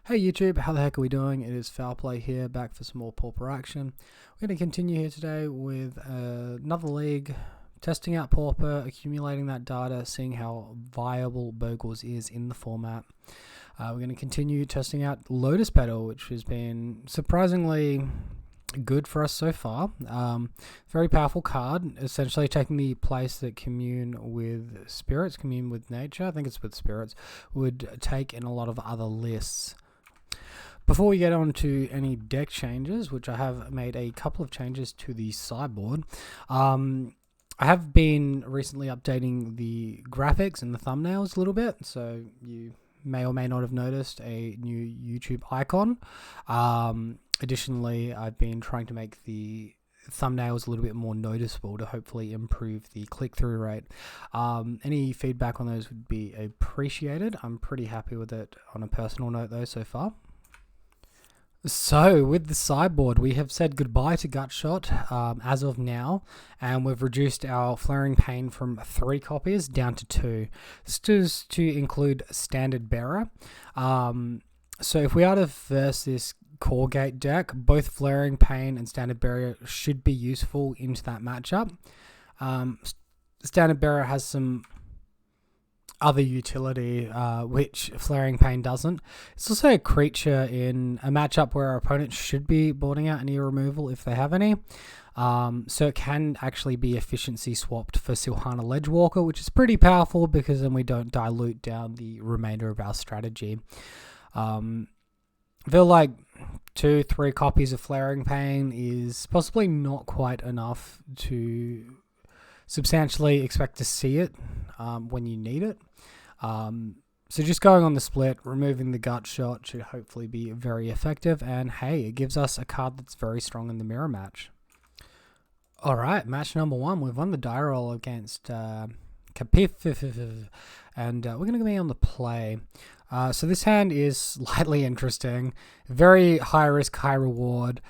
Hey YouTube, how the heck are we doing? It is Foul Play here, back for some more Pauper action. We're going to continue here today with another league, testing out Pauper, accumulating that data, seeing how viable Bogles is in the format. We're going to continue testing out Lotus Petal, which has been surprisingly good for us so far. Very powerful card, essentially taking the place that commune with spirits, commune with nature, I think it's with spirits, would take in a lot of other lists. Before we get on to any deck changes, which I have made a couple of changes to the sideboard, I have been recently updating the graphics and the thumbnails a little bit, so you may or may not have noticed a new YouTube icon. Additionally, I've been trying to make the thumbnails a little bit more noticeable to hopefully improve the click-through rate. Any feedback on those would be appreciated. I'm pretty happy with it on a personal note though so far. So with the sideboard, we have said goodbye to Gutshot as of now, and we've reduced our Flaring Pain from 3 copies down to 2. This is to include Standard Bearer. So if we are to verse this Core Gate deck, both Flaring Pain and Standard Bearer should be useful into that matchup. Standard Bearer has some other utility, which Flaring Pain doesn't. It's also a creature in a matchup where our opponent should be boarding out any removal if they have any. So it can actually be efficiency swapped for Silhana Ledgewalker, which is pretty powerful because then we don't dilute down the remainder of our strategy. I feel like 2-3 copies of Flaring Pain is possibly not quite enough to substantially expect to see it when you need it. So just going on the split, removing the Gutshot should hopefully be very effective, and hey, it gives us a card that's very strong in the mirror match. Alright, match number 1, we've won the die roll against Capif, and we're going to be on the play. So this hand is slightly interesting, very high risk, high reward.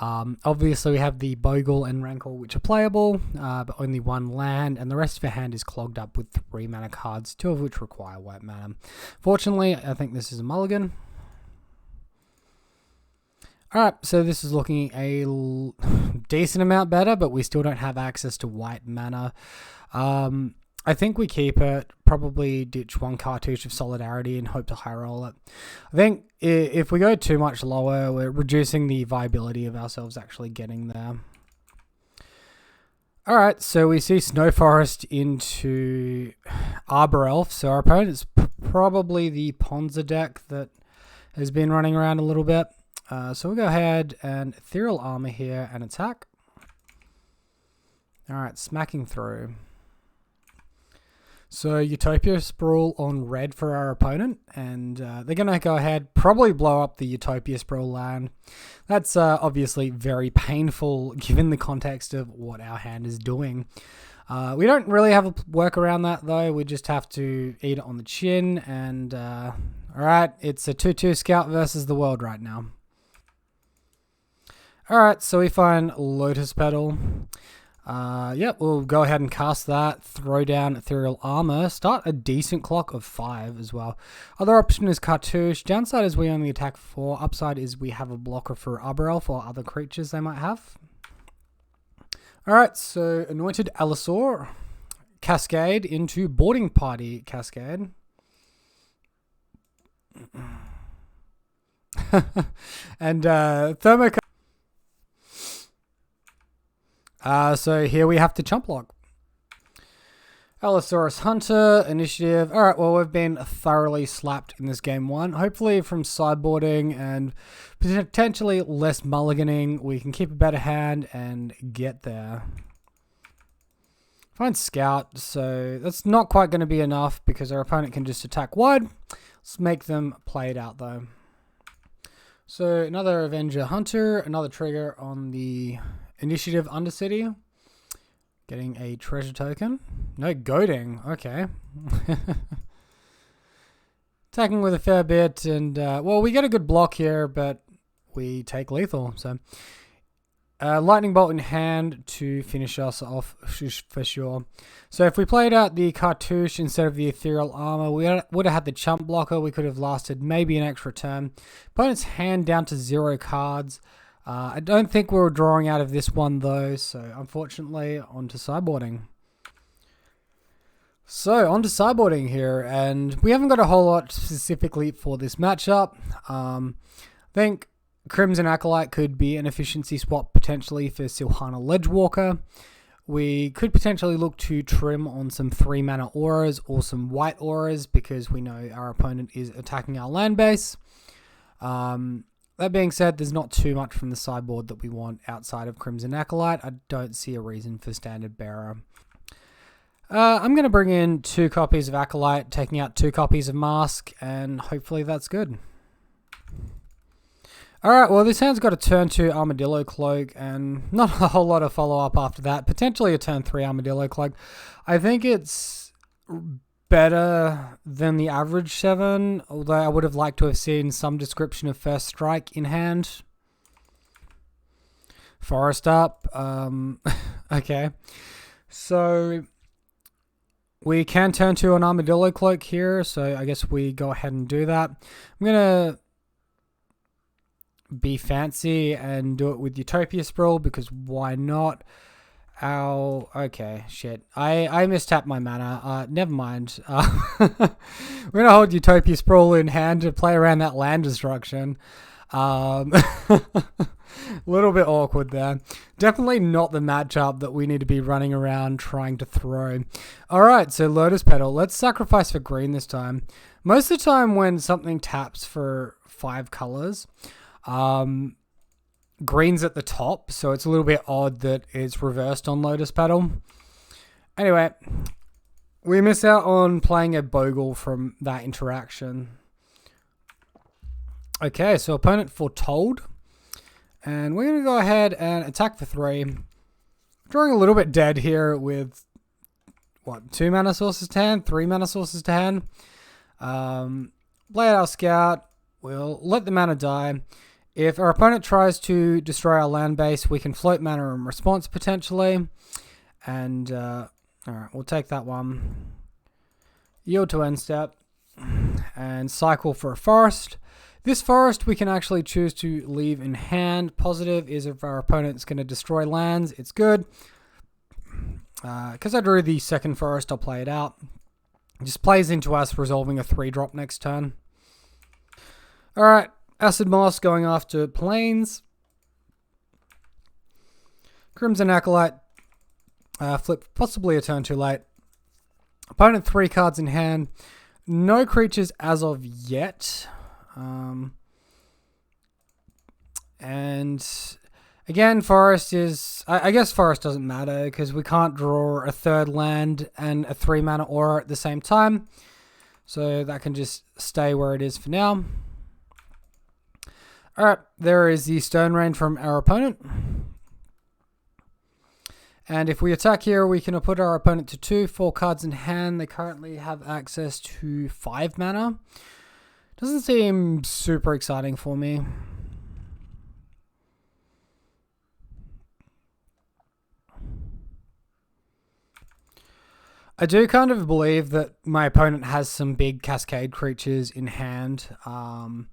Obviously we have the Bogle and Rankle, which are playable, but only 1 land, and the rest of our hand is clogged up with 3 mana cards, 2 of which require white mana. Fortunately, I think this is a mulligan. Alright, so this is looking a decent amount better, but we still don't have access to white mana. I think we keep it, probably ditch 1 cartouche of Solidarity and hope to high roll it. I think if we go too much lower, we're reducing the viability of ourselves actually getting there. Alright, so we see Snow Forest into Arbor Elf, so our opponent is probably the Ponza deck that has been running around a little bit. So we'll go ahead and Ethereal Armor here and attack. Alright, smacking through. So Utopia Sprawl on red for our opponent, and they're going to go ahead, probably blow up the Utopia Sprawl land. That's obviously very painful given the context of what our hand is doing. We don't really have a work around that though, we just have to eat it on the chin, and alright, it's a 2-2 Scout versus the world right now. Alright, so we find Lotus Petal. Yep, we'll go ahead and cast that, throw down Ethereal Armor, start a decent clock of 5 as well. Other option is Cartouche. Downside is we only attack 4. Upside is we have a blocker for Arbor Elf or other creatures they might have. Alright, so Anointed Allosaur, Cascade into Boarding Party Cascade. And Thermo. So here we have to chump block. Allosaurus Hunter, Initiative. Alright, well we've been thoroughly slapped in this game 1. Hopefully from sideboarding and potentially less mulliganing, we can keep a better hand and get there. Find Scout, so that's not quite going to be enough because our opponent can just attack wide. Let's make them play it out though. So another Avenger Hunter, another trigger on the Initiative Undercity, getting a treasure token. No goading, okay. Attacking with a fair bit, and well, we get a good block here, but we take lethal. So Lightning Bolt in hand to finish us off for sure. So if we played out the Cartouche instead of the Ethereal Armor, we would have had the Chump Blocker. We could have lasted maybe an extra turn. Opponent's hand down to 0 cards. I don't think we were drawing out of this one though, so unfortunately on to sideboarding. So on to sideboarding here, and we haven't got a whole lot specifically for this matchup. I think Crimson Acolyte could be an efficiency swap potentially for Silhana Ledgewalker. We could potentially look to trim on some 3 mana auras or some white auras because we know our opponent is attacking our land base. That being said, there's not too much from the sideboard that we want outside of Crimson Acolyte. I don't see a reason for Standard Bearer. I'm going to bring in 2 copies of Acolyte, taking out 2 copies of Mask, and hopefully that's good. Alright, well this hand's got a turn 2 Armadillo Cloak, and not a whole lot of follow-up after that. Potentially a turn 3 Armadillo Cloak. I think it's better than the average 7, although I would have liked to have seen some description of First Strike in hand. Forest up. Okay. So we can turn to an Armadillo Cloak here, so I guess we go ahead and do that. I'm going to be fancy and do it with Utopia Sprawl, because why not? Okay, shit. I mistapped my mana. Never mind. We're going to hold Utopia Sprawl in hand to play around that land destruction. Little bit awkward there. Definitely not the matchup that we need to be running around trying to throw. Alright, so Lotus Petal. Let's sacrifice for green this time. Most of the time when something taps for 5 colors, green's at the top, so it's a little bit odd that it's reversed on Lotus Petal. Anyway, we miss out on playing a Bogle from that interaction. Okay, so opponent Foretold. And we're going to go ahead and attack for 3. Drawing a little bit dead here with, 2 mana sources to hand? 3 mana sources to hand. Play out our Scout. We'll let the mana die. If our opponent tries to destroy our land base, we can float mana in response potentially. And, alright, we'll take that one. Yield to end step. And cycle for a forest. This forest we can actually choose to leave in hand. Positive is if our opponent's going to destroy lands, it's good. Because I drew the second forest, I'll play it out. It just plays into us resolving a 3-drop next turn. Alright, Acid Moss going after Plains. Crimson Acolyte. Flip possibly a turn too late. Opponent 3 cards in hand. No creatures as of yet. And again, forest is, I guess forest doesn't matter because we can't draw a 3rd land and a 3 mana aura at the same time. So that can just stay where it is for now. Alright, there is the Stone Rain from our opponent. And if we attack here, we can put our opponent to 2, 4 cards in hand. They currently have access to 5 mana. Doesn't seem super exciting for me. I do kind of believe that my opponent has some big Cascade creatures in hand, and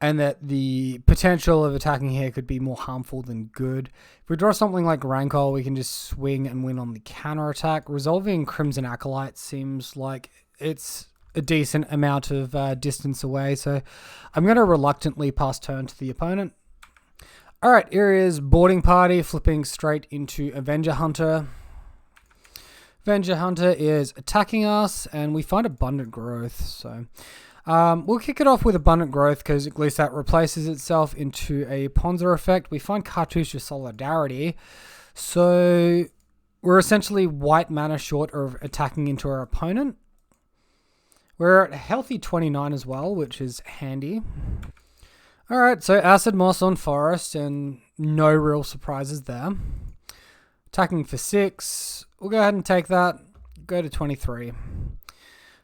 that the potential of attacking here could be more harmful than good. If we draw something like Rancor, we can just swing and win on the counterattack. Resolving Crimson Acolyte seems like it's a decent amount of distance away, so I'm going to reluctantly pass turn to the opponent. Alright, here is Boarding Party, flipping straight into Avenger Hunter. Avenger Hunter is attacking us, and we find Abundant Growth, so we'll kick it off with Abundant Growth, because at least that replaces itself into a Ponza effect. We find Cartouche of Solidarity, so we're essentially white mana short of attacking into our opponent. We're at a healthy 29 as well, which is handy. Alright, so Acid Moss on Forest, and no real surprises there. Attacking for 6. We'll go ahead and take that. Go to 23.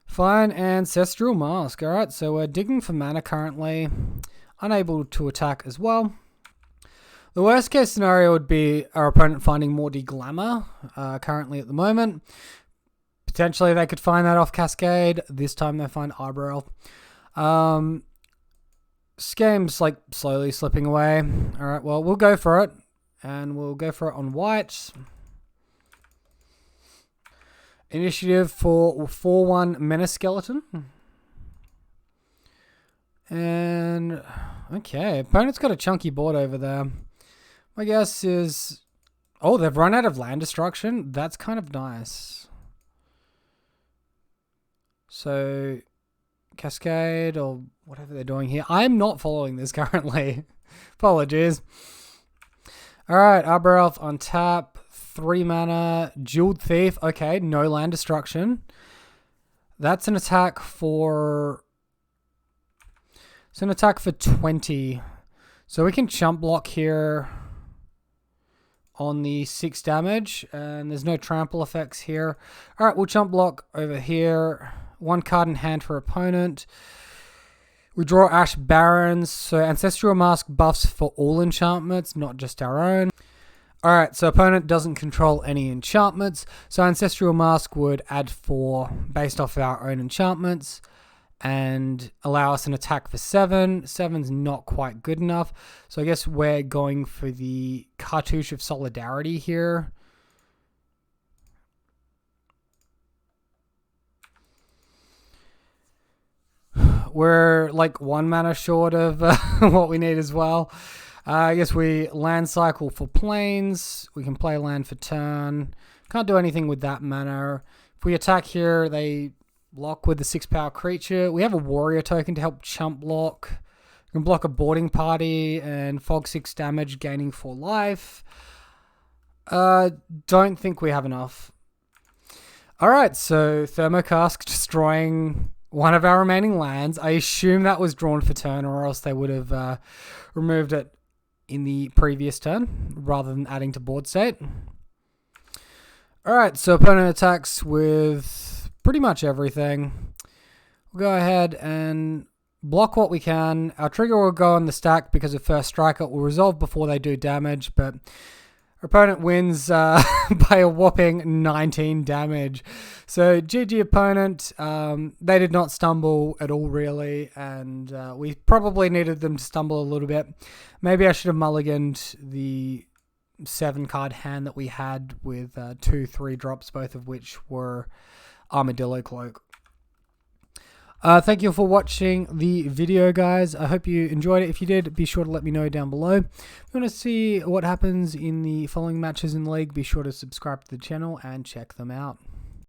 Fine, Ancestral Mask. Alright, so we're digging for mana currently. Unable to attack as well. The worst case scenario would be our opponent finding more Glamour currently at the moment. Potentially they could find that off Cascade. This time they find Eyebrow Elf. This game's like slowly slipping away. Alright, well, we'll go for it. And we'll go for it on white. Initiative for 4-1 Menace Skeleton. And, okay, opponent's got a chunky board over there. My guess is, oh, they've run out of land destruction. That's kind of nice. So, Cascade or whatever they're doing here. I'm not following this currently. Apologies. Alright, Eyebrow Elf on tap. 3 mana. Jeweled Thief. Okay, no land destruction. That's an attack for... It's an attack for 20. So we can chump block here on the 6 damage. And there's no trample effects here. Alright, we'll chump block over here. 1 card in hand for opponent. We draw Ash Barrens. So Ancestral Mask buffs for all enchantments, not just our own. Alright, so opponent doesn't control any enchantments. So Ancestral Mask would add 4 based off our own enchantments. And allow us an attack for 7. 7's not quite good enough. So I guess we're going for the Cartouche of Solidarity here. We're like 1 mana short of what we need as well. I guess we land cycle for planes. We can play land for turn. Can't do anything with that mana. If we attack here, they block with the 6-power creature. We have a warrior token to help chump block. We can block a boarding party and fog 6 damage, gaining 4 life. Don't think we have enough. Alright, so Thermocask destroying one of our remaining lands. I assume that was drawn for turn, or else they would have removed it in the previous turn, rather than adding to board state. Alright, so opponent attacks with pretty much everything. We'll go ahead and block what we can. Our trigger will go on the stack because of First Strike. It will resolve before they do damage, but our opponent wins by a whopping 19 damage. So GG opponent. They did not stumble at all, really, and we probably needed them to stumble a little bit. Maybe I should have mulliganed the 7-card hand that we had with 2/3 drops, both of which were Armadillo Cloak. Thank you for watching the video, guys. I hope you enjoyed it. If you did, be sure to let me know down below. If you want to see what happens in the following matches in the league, be sure to subscribe to the channel and check them out.